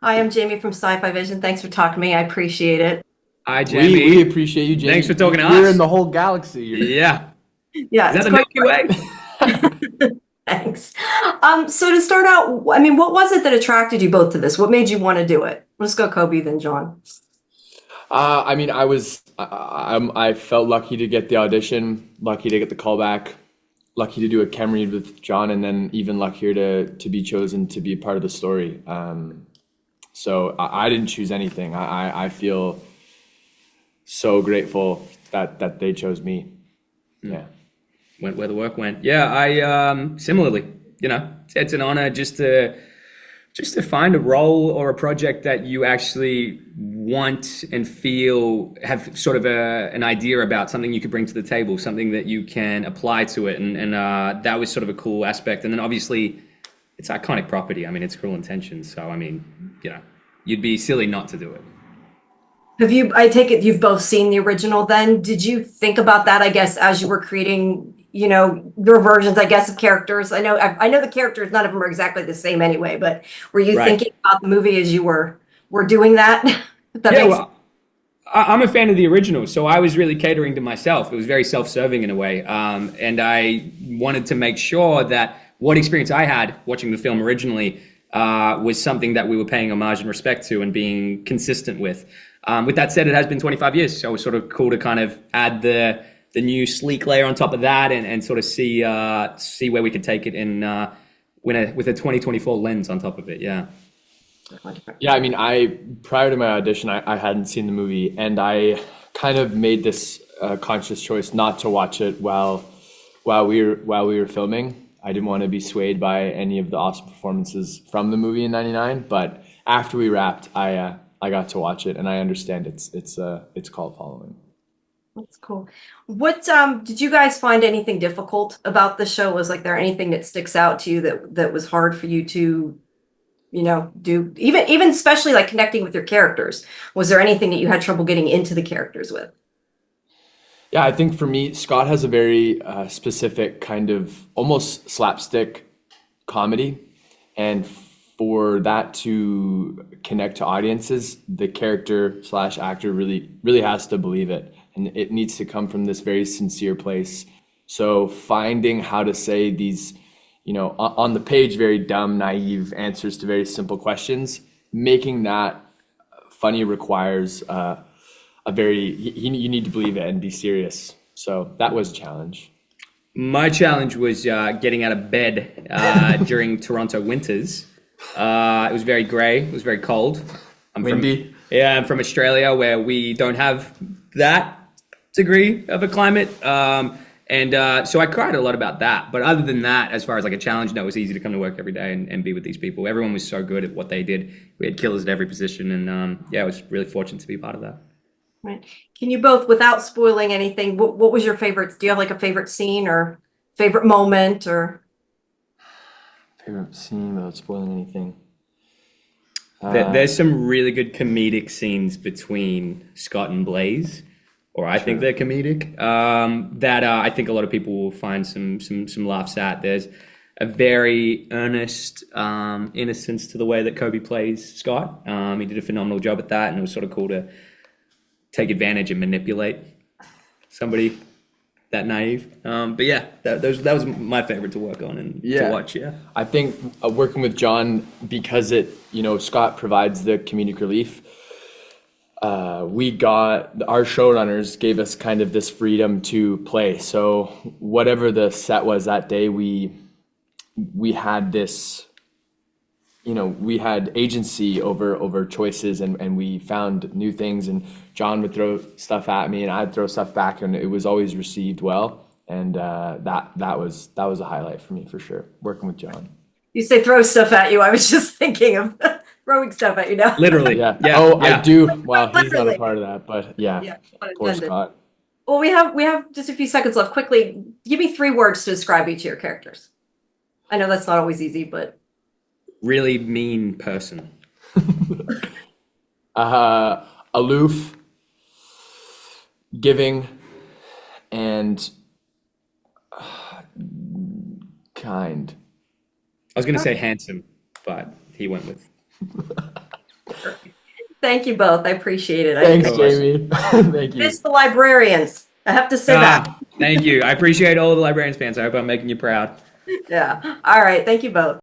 Hi, I'm Jamie from Sci-fi-vision. Thanks for talking to me. I appreciate it. Hi, We Jamie. appreciate you, Thanks for Jamie. talking to We're in us. the whole galaxy. Yeah. Yeah, Is that it's the quite Milky Way? thanks. So to start out, I mean, what was it that attracted you both to this? What made you want to do it? Let's go Kobe, then John. I mean, I felt lucky to get the audition, lucky to get the call back, lucky to do a chem read with John, and then even luckier to be chosen to be a part of the story. So I didn't choose anything. I feel so grateful that they chose me. Yeah. Went where the work went. Yeah, I similarly, it's an honor just to find a role or a project that you actually want and feel have sort of an idea about, something you could bring to the table, something that you can apply to it, and that was sort of a cool aspect. And then obviously, it's iconic property. I mean, it's Cruel Intentions, so I mean, you'd be silly not to do it. I take it you've both seen the original then. Did you think about that, I guess, as you were creating, your versions, I guess, of characters? I know the characters, none of them are exactly the same anyway, but were you Right. thinking about the movie as you were doing that? If that Yeah, makes sense. well, I'm a fan of the original, so I was really catering to myself. It was very self-serving in a way, and I wanted to make sure that what experience I had watching the film originally was something that we were paying homage and respect to and being consistent with. With that said, it has been 25 years, so it was sort of cool to kind of add the new sleek layer on top of that, and sort of see where we could take it in with a 2024 lens on top of it. Yeah. Yeah, I mean, I prior to my audition, I hadn't seen the movie, and I kind of made this conscious choice not to watch it while we were filming. I didn't want to be swayed by any of the awesome performances from the movie in '99. But after we wrapped, I got to watch it, and I understand it's called following. That's cool. What did you guys find anything difficult about the show? Was like there anything that sticks out to you that was hard for you to, do even especially like connecting with your characters? Was there anything that you had trouble getting into the characters with? Yeah, I think for me, Scott has a very specific kind of almost slapstick comedy, and for that to connect to audiences, the character slash actor really has to believe it, and it needs to come from this very sincere place. So finding how to say these, on the page, very dumb, naive answers to very simple questions, making that funny requires you need to believe it and be serious. So that was a challenge. My challenge was getting out of bed during Toronto winters. It was very grey. It was very cold. Windy. Yeah, I'm from Australia, where we don't have that degree of a climate. And so I cried a lot about that. But other than that, as far as like a challenge, no, it was easy to come to work every day and be with these people. Everyone was so good at what they did. We had killers at every position. And yeah, I was really fortunate to be part of that. Right. Can you both, without spoiling anything, what was your favorite? Do you have like a favorite scene or favorite moment or? Favorite scene without spoiling anything. There's some really good comedic scenes between Scott and Blaze, or I think they're comedic. That I think a lot of people will find some laughs at. There's a very earnest innocence to the way that Kobe plays Scott. He did a phenomenal job at that, and it was sort of cool to take advantage and manipulate somebody that naive. But yeah, that was my favorite to work on and to watch. Yeah. I think working with John, because Scott provides the comedic relief. We got our showrunners gave us kind of this freedom to play. So whatever the set was that day, we had this, we had agency over choices, and we found new things, and John would throw stuff at me and I'd throw stuff back, and it was always received well. And that was a highlight for me for sure, working with John. You say throw stuff at you. I was just thinking of throwing stuff at you now. Literally. Yeah. Yeah. Oh, Yeah. I do. Well, he's not a Literally. part of that, but yeah. Yeah, pun Poor intended. Scott. Well, we have just a few seconds left. Quickly, give me 3 words to describe each of your characters. I know that's not always easy, but Really mean person. Aloof, giving, and kind. I was going to say handsome, but he went with Thank you both. I appreciate it. Thanks, Of course. Jamie. Thank you. Miss the librarians. I have to say that. Thank you. I appreciate all the librarians fans. I hope I'm making you proud. Yeah. All right. Thank you both.